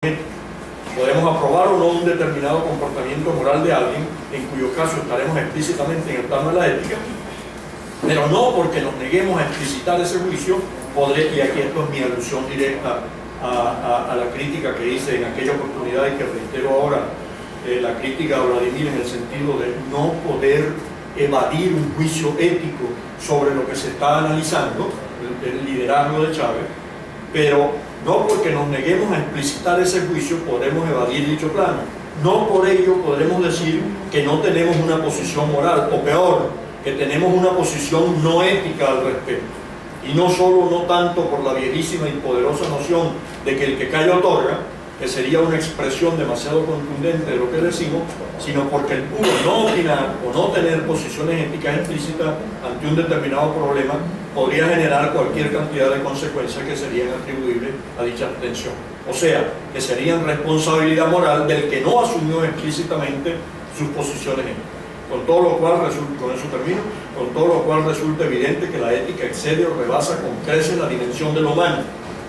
Podemos aprobar o no un determinado comportamiento moral de alguien, en cuyo caso estaremos explícitamente en el plano de la ética, pero no porque nos neguemos a explicitar ese juicio, y aquí esto es mi alusión directa a la crítica que hice en aquella oportunidad y que reitero ahora, la crítica a Vladimir en el sentido de no poder evadir un juicio ético sobre lo que se está analizando, el liderazgo de Chávez, pero no porque nos neguemos a explicitar ese juicio podremos evadir dicho plano. No por ello podremos decir que no tenemos una posición moral, o peor, que tenemos una posición no ética al respecto. Y no solo, no tanto por la viejísima y poderosa noción de que el que calla otorga, que sería una expresión demasiado contundente de lo que decimos, sino porque el puro no opinar o no tener posiciones éticas explícitas ante un determinado problema podría generar cualquier cantidad de consecuencias que serían atribuibles a dicha abstención. O sea, que serían responsabilidad moral del que no asumió explícitamente sus posiciones éticas. Con todo lo cual resulta, con eso termino, con todo lo cual resulta evidente que la ética excede o rebasa con creces la dimensión de lo humano,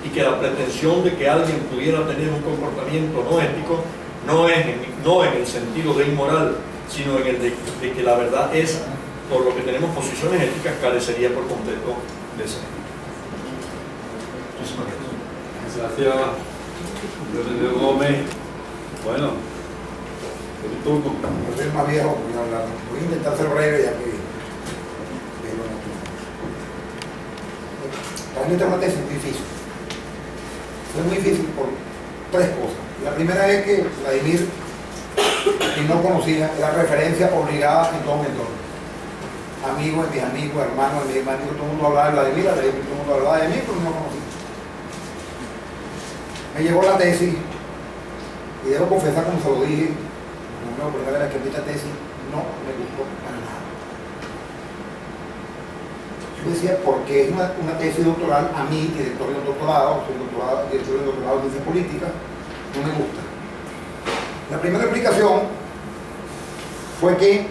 y que la pretensión de que alguien pudiera tener un comportamiento no ético no en el sentido de inmoral, sino en el de que la verdad es, por lo que tenemos posiciones éticas, carecería por completo de ese. Gracias, Leonel Gómez. Bueno, el turno. Yo soy más viejo, voy a intentar ser breve ya que realmente es una tesis difícil. Es muy difícil por tres cosas. La primera es que Vladimir, quien no conocía, la referencia obligada en todo mi entorno. Amigos de mis amigos, hermanos de mis hermanos, todo el mundo hablaba de Vladimir, todo el mundo hablaba de mí, pero no conocía. Me llegó la tesis y debo confesar, como se lo dije, como una primera vez que vi esta tesis, no me gustó para nada. Yo decía, porque es una tesis doctoral, a mí, director de un doctorado, director de un doctorado en ciencia política, no me gusta. La primera explicación fue que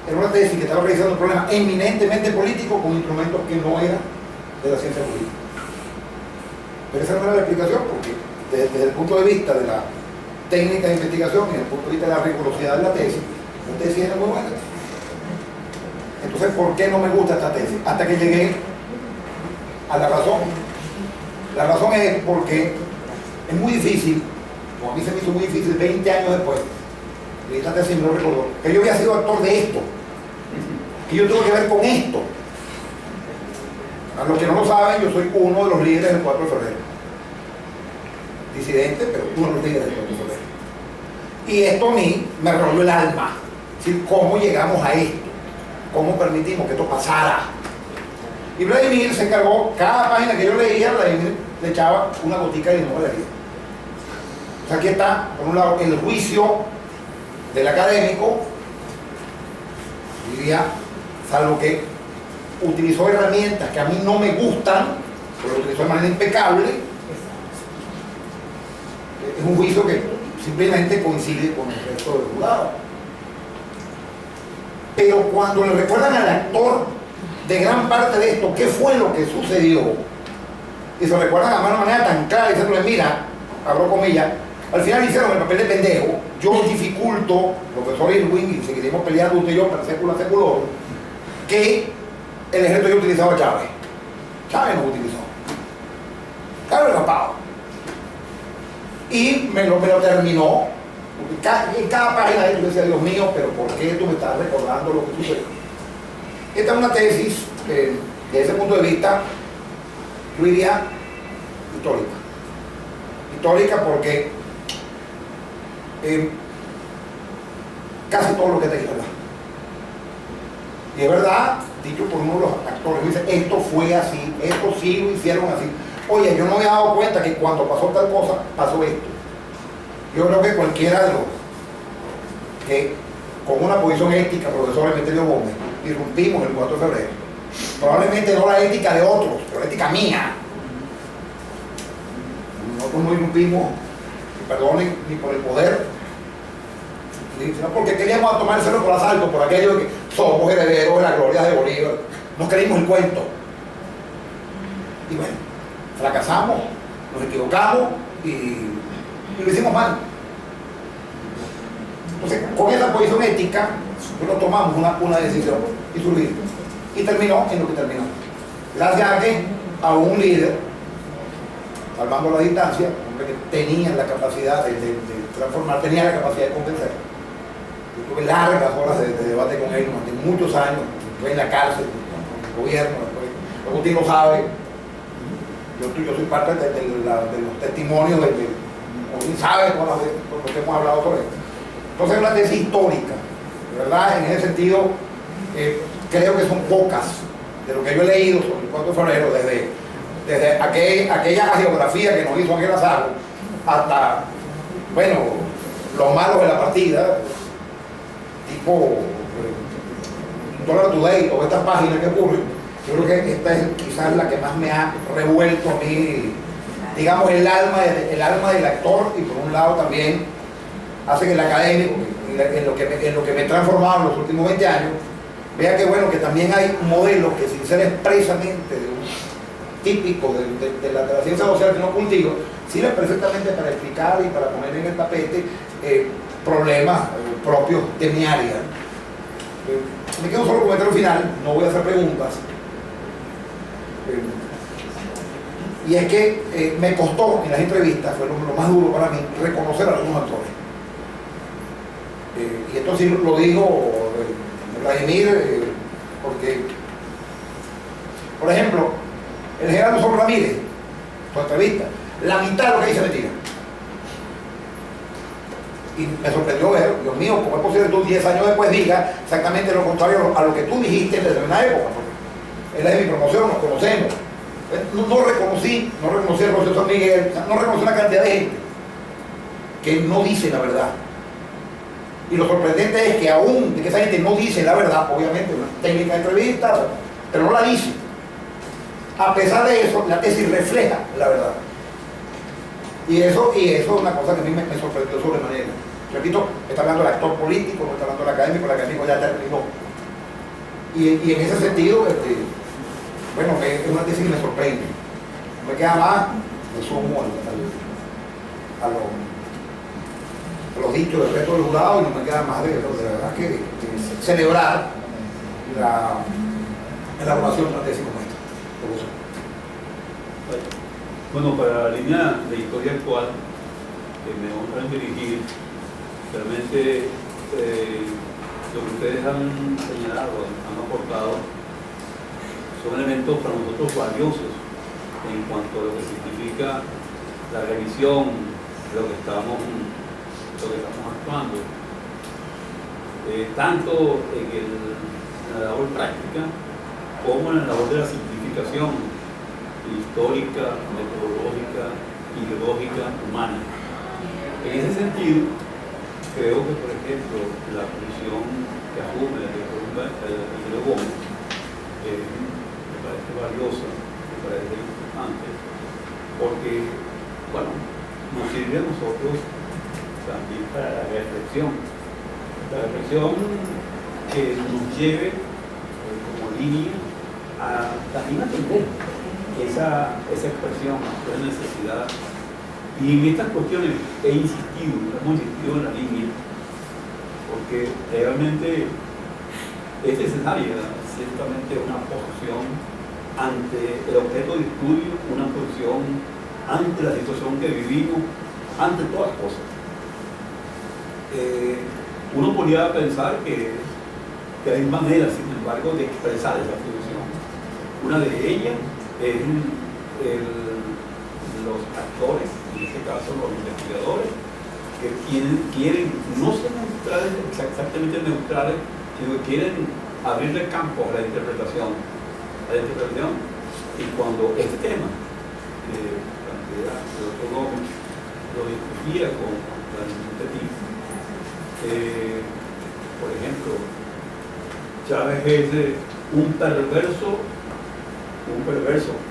era una tesis que estaba realizando un problema eminentemente político con instrumentos que no eran de la ciencia política. Pero esa no era la explicación, porque desde el punto de vista de la técnica de investigación y desde el punto de vista de la rigurosidad de la tesis era muy buena. Entonces, ¿por qué no me gusta esta tesis? Hasta que llegué a la razón. La razón es porque es muy difícil, o a mí se me hizo muy difícil 20 años después, y esta tesis me lo recordó, que yo había sido actor de esto, que yo tuve que ver con esto. A los que no lo saben, yo soy uno de los líderes del 4 de febrero. Disidente, pero uno de los líderes del 4 de febrero. Y esto a mí me rompió el alma. Es decir, ¿cómo llegamos a esto? ¿Cómo permitimos que esto pasara? Y Vladimir se encargó, cada página que yo leía, Vladimir le echaba una gotica de limón de herida. O sea, aquí está, por un lado, el juicio del académico, diría, salvo que utilizó herramientas que a mí no me gustan, pero lo utilizó de manera impecable. Es un juicio que simplemente coincide con el resto del jurado. Pero cuando le recuerdan al actor de gran parte de esto, qué fue lo que sucedió, y se lo recuerdan de una manera tan clara, diciéndole, mira, abro comillas, al final hicieron el papel de pendejo, yo dificulto, profesor Irwin, y seguiremos peleando usted y yo, per sécula seculorum, que el ejército haya utilizado a Chávez. Chávez no lo utilizó. Chávez lo rapado. Y me lo terminó. En cada página de él yo decía, Dios mío, pero ¿por qué tú me estás recordando lo que sucedió? Esta es una tesis, desde ese punto de vista, yo diría histórica. Histórica porque casi todo lo que te dije, ¿verdad? Y es verdad, dicho por uno de los actores, dice, esto fue así, esto sí lo hicieron así. Oye, yo no me he dado cuenta que cuando pasó tal cosa, pasó esto. Yo creo que cualquiera de los que con una posición ética, profesor Emeterio Gómez, irrumpimos el 4 de febrero, probablemente no la ética de otros, pero la ética mía. Nosotros no irrumpimos, perdonen, ni por el poder, sino porque queríamos tomárselo por asalto, por aquello de que somos herederos de la gloria de Bolívar. No creímos el cuento. Y bueno, fracasamos, nos equivocamos y y lo hicimos mal. Entonces, con esa posición ética, nosotros tomamos una decisión y surgimos. Y terminó en lo que terminó. Gracias a que a un líder, salvando la distancia, un hombre que tenía la capacidad de transformar, tenía la capacidad de convencer. Yo tuve largas horas de debate con él durante muchos años, estuve en la cárcel, con el gobierno, Agustín lo sabe. Yo soy parte de los testimonios Agustín sabe todas las veces por lo que hemos hablado sobre esto. Entonces es una tesis histórica, de verdad, en ese sentido, creo que son pocas de lo que yo he leído sobre el 4 de febrero, desde aquella geografía que nos hizo Ángel Azaro hasta, bueno, los malos de la partida, tipo Dollar Today o estas páginas que ocurren. Yo creo que esta es quizás la que más me ha revuelto a mí, digamos, el alma del actor, y por un lado también hace que el académico, en lo que me he transformado en los últimos 20 años, vea que bueno, que también hay modelos que sin ser expresamente típicos de la ciencia social que no cultivo, sirven perfectamente para explicar y para poner en el tapete problemas propios de mi área. Me queda un solo comentario final, no voy a hacer preguntas. Y es que me costó en las entrevistas, fue lo más duro para mí, reconocer a algunos actores. Y esto sí lo digo Vladimir, porque, por ejemplo, el general Nelson Ramírez, su entrevista, la mitad de lo que dice mentira. Y me sorprendió ver, Dios mío, ¿cómo es posible que tú 10 años después digas exactamente lo contrario a lo que tú dijiste en determinada época? Porque él es de mi promoción, nos conocemos. No reconocí el profesor San Miguel, no reconocí una cantidad de gente que no dice la verdad. Y lo sorprendente es que aún de que esa gente no dice la verdad, obviamente, una técnica de entrevista, pero no la dice. A pesar de eso, la tesis refleja la verdad. Y eso es una cosa que a mí me sorprendió sobremanera. Repito, está hablando del actor político, no está hablando del académico, el académico ya terminó. Y en ese sentido, bueno, es una tesis que me sorprende. No me queda más, me sumo a los dichos del resto del jurado, y no me queda más de verdad que celebrar la elaboración de una tesis como esta. Bueno, para la línea de historia actual que me honran dirigir, realmente lo que ustedes han señalado, han aportado, son elementos para nosotros valiosos en cuanto a lo que significa la revisión de lo que estamos actuando, tanto en la labor práctica como en la labor de la simplificación histórica, metodológica, ideológica, humana. En ese sentido, creo que, por ejemplo, la posición que asume el doctor Gómez me parece valiosa, me parece importante, porque, bueno, nos sirve a nosotros también para la reflexión que nos lleve como línea a también atender esa expresión, esa necesidad. Y en estas cuestiones hemos insistido en la línea, porque realmente es necesaria ciertamente una posición ante el objeto de estudio, una posición ante la situación que vivimos, ante todas las cosas. Uno podría pensar que hay maneras, sin embargo, de expresar esa posición. Una de ellas es los actores, en este caso los investigadores, que quieren no ser neutrales, exactamente neutrales, sino que quieren abrirle campo a la interpretación. Y cuando este tema que plantea el doctor Gómez lo discutía con la Petit, por ejemplo, Chávez es un perverso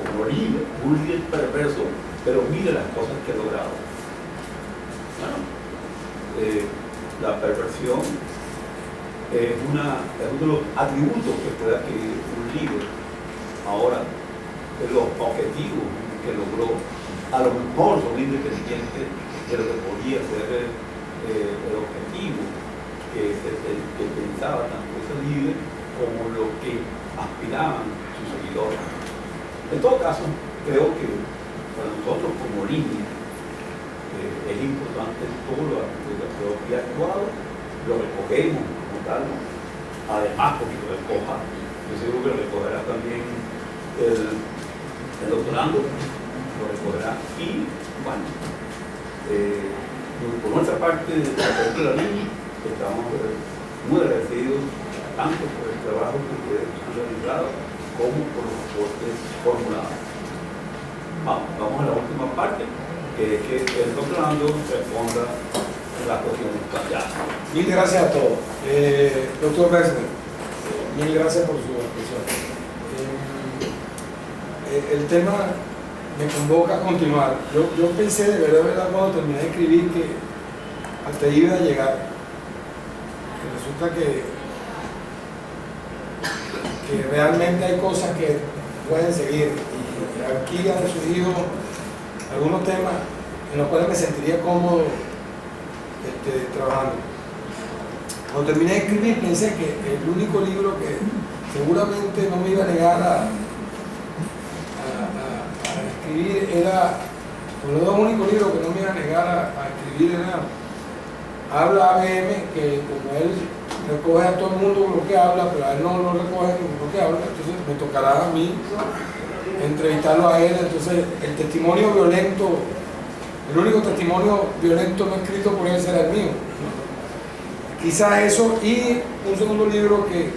como líder, un líder perverso, pero mire las cosas que ha logrado. Bueno, la perversión es uno de los atributos que puede adquirir un líder. Ahora, los objetivos que logró, a lo mejor son independientes de lo que podía ser el objetivo que pensaba tanto ese líder como lo que aspiraban sus seguidores. En todo caso, creo que para nosotros como línea es importante todo lo que ha actuado, lo recogemos como tal, además porque lo recoja, yo seguro que lo recogerá también el doctorando, lo recogerá y bueno, por nuestra parte, de la línea, estamos muy agradecidos tanto por el trabajo que ustedes han realizado como por los aportes formulados. Vamos a la última parte, que es que el doctorando responda a las cuestiones planteadas. Mil gracias a todos. Doctor Wexner, mil gracias por su expresión. El tema me convoca a continuar. Yo pensé de verdad cuando terminé de escribir que hasta ahí iba a llegar. Resulta que realmente hay cosas que pueden seguir. Y aquí han surgido algunos temas en los cuales me sentiría cómodo trabajando. Cuando terminé de escribir pensé que el único libro que seguramente no me iba a negar a escribir era, o los dos únicos libros que no me iba a negar a escribir era Habla ABM, que como él recoge a todo el mundo con lo que habla, pero a él no lo recoge con lo que habla, entonces me tocará a mí entrevistarlo a él. Entonces el testimonio violento, el único testimonio violento no escrito por él será el mío, ¿no? Quizás eso, y un segundo libro que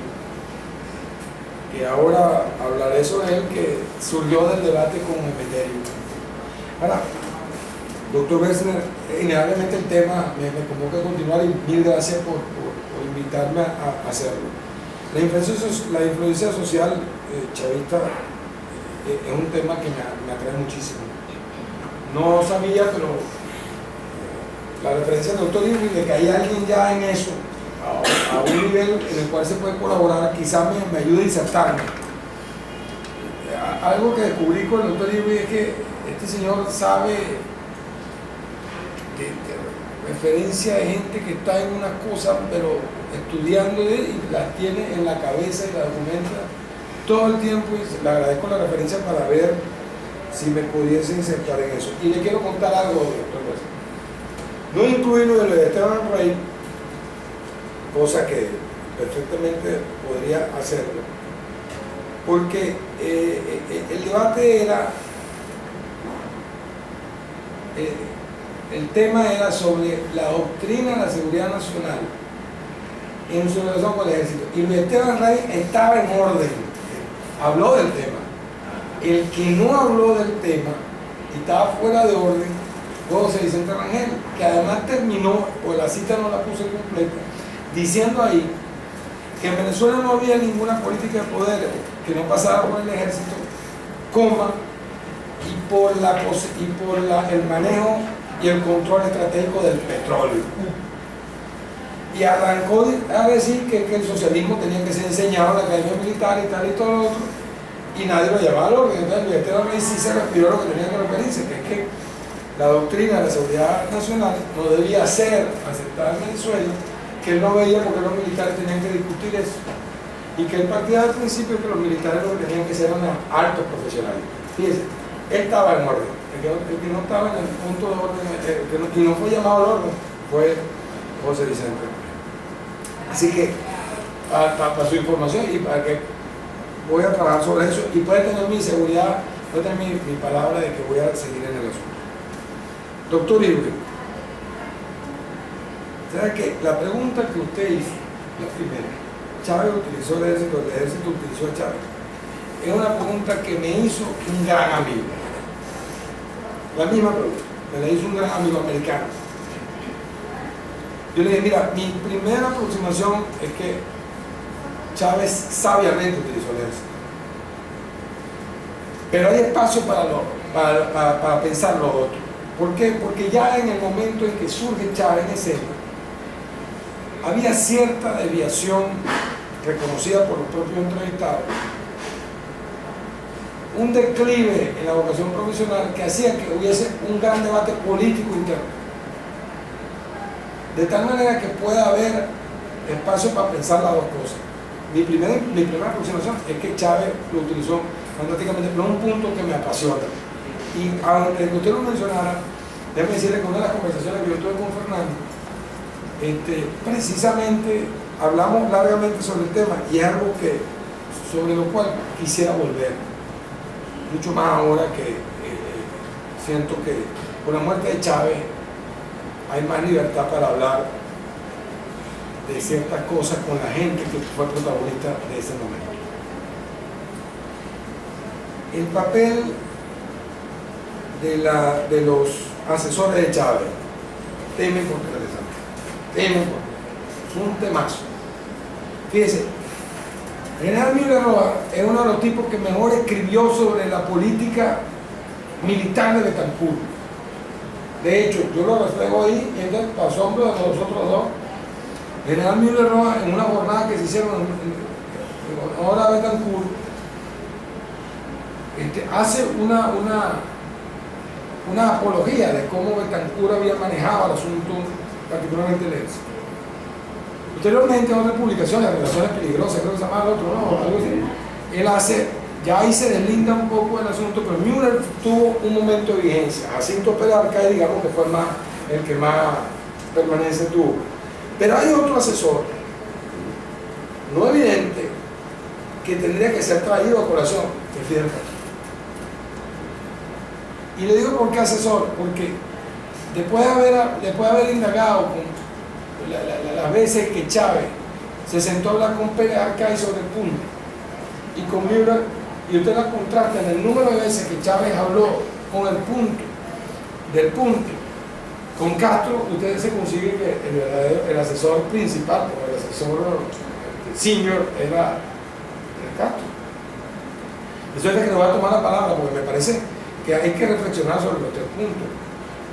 ahora hablaré sobre él, que surgió del debate con Emeterio. Ahora, doctor Wexner, innegablemente el tema me convoca a continuar y mil gracias por invitarme a hacerlo. La influencia social chavista es un tema que me atrae muchísimo. No sabía, pero la referencia del doctor Irwin de que hay alguien ya en eso, a un nivel en el cual se puede colaborar, quizás me ayude a insertarme. Algo que descubrí con el doctor Irwin es que este señor sabe de referencia de gente que está en unas cosas, pero estudiando y las tiene en la cabeza y las documenta todo el tiempo, y le agradezco la referencia para ver si me pudiese insertar en eso. Y le quiero contar algo, doctor Wexner. No incluir lo de Esteban Rey, cosa que perfectamente podría hacerlo, porque el debate era, el tema era sobre la doctrina de la seguridad nacional en su relación con el ejército, y Luis Esteban Rey estaba en orden, habló del tema. El que no habló del tema y estaba fuera de orden fue José Vicente Rangel, que además terminó, o la cita no la puse completa, diciendo ahí que en Venezuela no había ninguna política de poder que no pasara por el ejército, coma, y por el manejo y el control estratégico del petróleo. Y arrancó a decir que el socialismo tenía que ser enseñado en la academia militar y tal y todo lo otro, y nadie lo llamaba al orden. Entonces Esteban Rey sí se respiró lo que tenía que referirse, que es que la doctrina de la seguridad nacional no debía ser aceptada en Venezuela, que él no veía porque los militares tenían que discutir eso, y que él partía del principio que los militares lo que tenían que ser eran altos profesionales. Fíjense, él estaba en orden. El que no estaba en el punto de orden, y no fue llamado al orden, fue José Vicente. Así que, para su información y para que voy a trabajar sobre eso, y puede tener mi seguridad, puede tener mi palabra de que voy a seguir en el asunto. Doctor Irwin, ¿sabe que la pregunta que usted hizo, la primera, Chávez utilizó el ejército utilizó a Chávez, es una pregunta que me hizo un gran amigo. La misma pregunta, me la hizo un gran amigo americano. Yo le dije, mira, mi primera aproximación es que Chávez sabiamente utilizó el ejército. Pero hay espacio para pensar lo otro. ¿Por qué? Porque ya en el momento en que surge Chávez en escena, había cierta desviación reconocida por los propios entrevistados, un declive en la vocación profesional que hacía que hubiese un gran debate político interno. de tal manera que pueda haber espacio para pensar las dos cosas. Mi primera aproximación es que Chávez lo utilizó fantásticamente, pero es un punto que me apasiona. Y antes de que usted lo mencionara, déjeme decirle que una de las conversaciones que yo tuve con Fernando, precisamente hablamos largamente sobre el tema, y es algo sobre lo cual quisiera volver, mucho más ahora que siento que con la muerte de Chávez hay más libertad para hablar de ciertas cosas con la gente que fue protagonista de ese momento. El papel de los asesores de Chávez, tema importante, es un temazo. Fíjese, General Müller Roa es uno de los tipos que mejor escribió sobre la política militar de Betancur. De hecho, yo lo reflejo ahí, y entonces pasó hombre de nosotros dos. General Müller Roa, en una jornada que se hicieron en honor a Betancur, hace una apología de cómo Betancur había manejado el asunto, particularmente el ejército. Posteriormente, en otras publicaciones, Relaciones Peligrosas, creo que se llama el otro, ¿no? Algo así. Él hace, ya ahí se deslinda un poco el asunto, pero Müller tuvo un momento de vigencia. Jacinto Peralta, digamos que fue el que más permanencia tuvo. Pero hay otro asesor, no evidente, que tendría que ser traído a colación, que es Fidel Castro. Y le digo por qué asesor, porque después de haber indagado con las veces que Chávez se sentó a hablar con Pérez Arcay sobre el punto y con Müller, y usted la contrasta en el número de veces que Chávez habló con el punto, del punto, con Castro, usted se consigue que el asesor principal, o el asesor senior, era Castro. Eso es que le voy a tomar la palabra, porque me parece que hay que reflexionar sobre los tres puntos.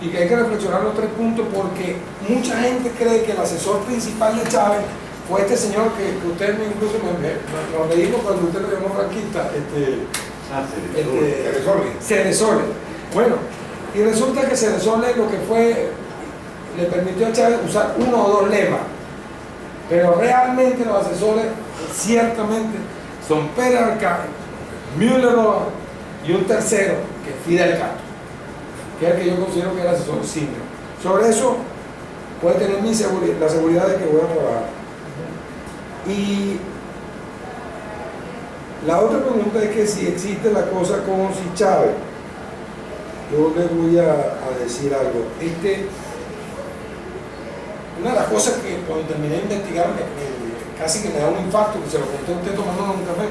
Y que hay que reflexionar los tres puntos porque mucha gente cree que el asesor principal de Chávez fue este señor que usted incluso nos leímos cuando usted lo llamó franquista, Ceresole. Bueno, y resulta que Ceresole lo que fue, le permitió a Chávez usar uno o dos lemas, pero realmente los asesores ciertamente son Pérez Arcay, Müller Roa y un tercero que es Fidel Castro, que es el que yo considero que es el asesor senior. Sobre eso puede tener la seguridad de que voy a trabajar. Y la otra pregunta es que si existe la cosa como si Chávez, yo le voy a decir algo. Una de las cosas que cuando terminé de investigar casi que me da un infarto, que se lo conté a usted tomando un café,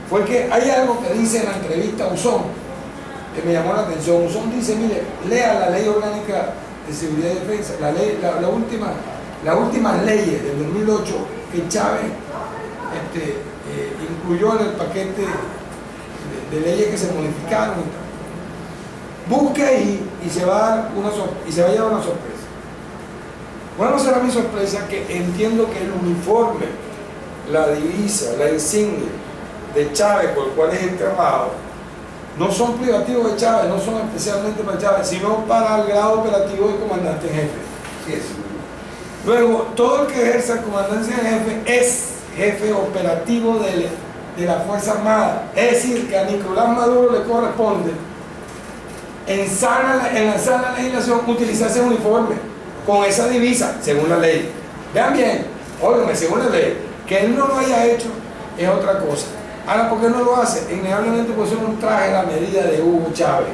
fue que hay algo que dice en la entrevista a Usón que me llamó la atención. Usón dice, mire, lea la Ley Orgánica de Seguridad y Defensa, las últimas leyes del 2008 que Chávez incluyó en el paquete de leyes que se modificaron. Busque ahí y se va a llevar una sorpresa. Bueno, no será mi sorpresa que entiendo que el uniforme, la divisa, la insignia de Chávez, por el cual es enterrado, no son privativos de Chávez, no son especialmente para Chávez, sino para el grado operativo de comandante en jefe. Sí, es. Luego, todo el que ejerza comandancia en jefe es jefe operativo de la Fuerza Armada. Es decir, que a Nicolás Maduro le corresponde, en la sala de legislación, utilizar ese uniforme con esa divisa, según la ley. Vean bien, óigame, según la ley, que él no lo haya hecho es otra cosa. Ahora, ¿por qué no lo hace? Innegablemente puede ser un traje a la medida de Hugo Chávez.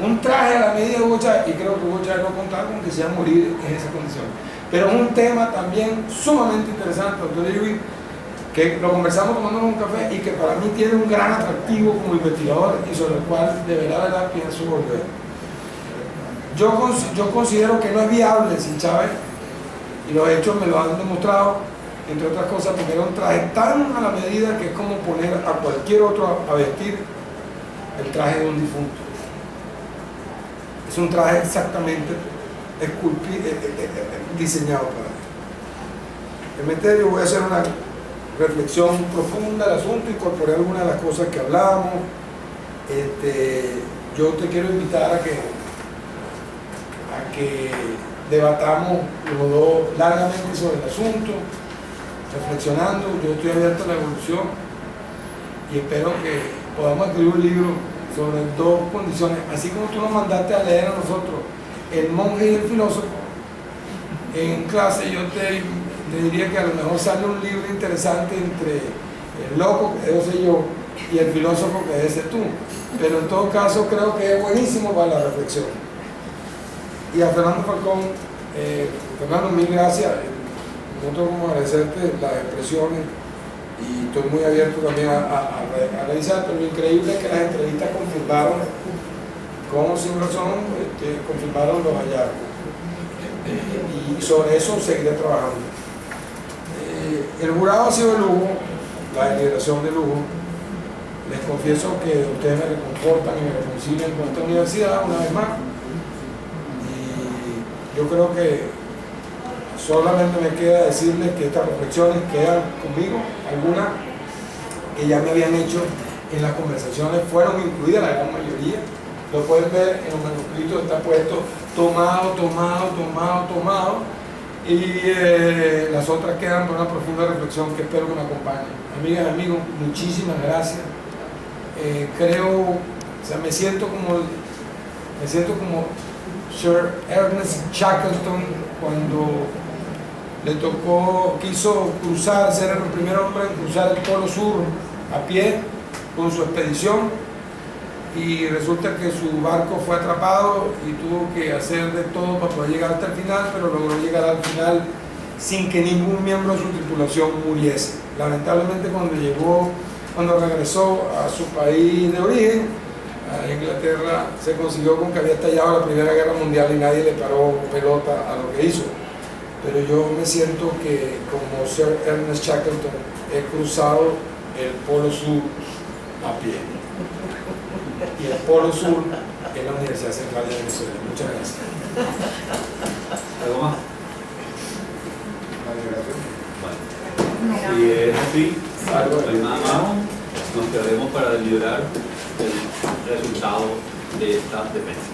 Un traje a la medida de Hugo Chávez, y creo que Hugo Chávez no contaba con que se iba a morir en esa condición. Pero es un tema también sumamente interesante, doctor Yui, que lo conversamos tomando un café y que para mí tiene un gran atractivo como investigador y sobre el cual de verdad pienso volver. Yo considero que no es viable sin Chávez, y los hechos me lo han demostrado, entre otras cosas, porque era un traje tan a la medida que es como poner a cualquier otro a vestir el traje de un difunto. Es un traje exactamente diseñado para él. En materia voy a hacer una reflexión profunda del asunto, incorporé algunas de las cosas que hablábamos. Yo te quiero invitar a que a que debatamos los dos largamente sobre el asunto, reflexionando. Yo estoy abierto a la evolución y espero que podamos escribir un libro sobre dos condiciones, así como tú nos mandaste a leer a nosotros El monje y el filósofo. En clase yo te diría que a lo mejor sale un libro interesante entre el loco, que debo ser yo, y el filósofo, que debe ser tú. Pero en todo caso creo que es buenísimo para la reflexión. Y a Fernando Falcón, Fernando, mil gracias. No tengo como agradecerte las expresiones y estoy muy abierto también a revisar, pero lo increíble es que las entrevistas confirmaron, con sin razón, confirmaron los hallazgos. Y sobre eso seguiré trabajando. El jurado ha sido de lujo, la deliberación de lujo. Les confieso que ustedes me reconfortan y me reconcilian con esta universidad una vez más. Y yo creo que solamente me queda decirles que estas reflexiones quedan conmigo, algunas que ya me habían hecho en las conversaciones, fueron incluidas la gran mayoría. Lo pueden ver en los manuscritos, está puesto tomado, y las otras quedan por una profunda reflexión que espero que me acompañe. Amigas y amigos, muchísimas gracias. Creo, o sea, me siento como Sir Ernest Shackleton cuando le tocó, quiso cruzar, ser el primer hombre en cruzar el Polo Sur a pie con su expedición, y resulta que su barco fue atrapado y tuvo que hacer de todo para poder llegar hasta el final, pero logró llegar al final sin que ningún miembro de su tripulación muriese. Lamentablemente cuando regresó a su país de origen, a Inglaterra, se consiguió con que había estallado la Primera Guerra Mundial y nadie le paró pelota a lo que hizo. Pero yo me siento que como Sir Ernest Shackleton he cruzado el Polo Sur a pie. Y el Polo Sur es la Universidad Central de Venezuela. Muchas gracias. ¿Algo más? Bueno, si es así, no hay nada más, nos quedaremos para deliberar el resultado de esta defensa.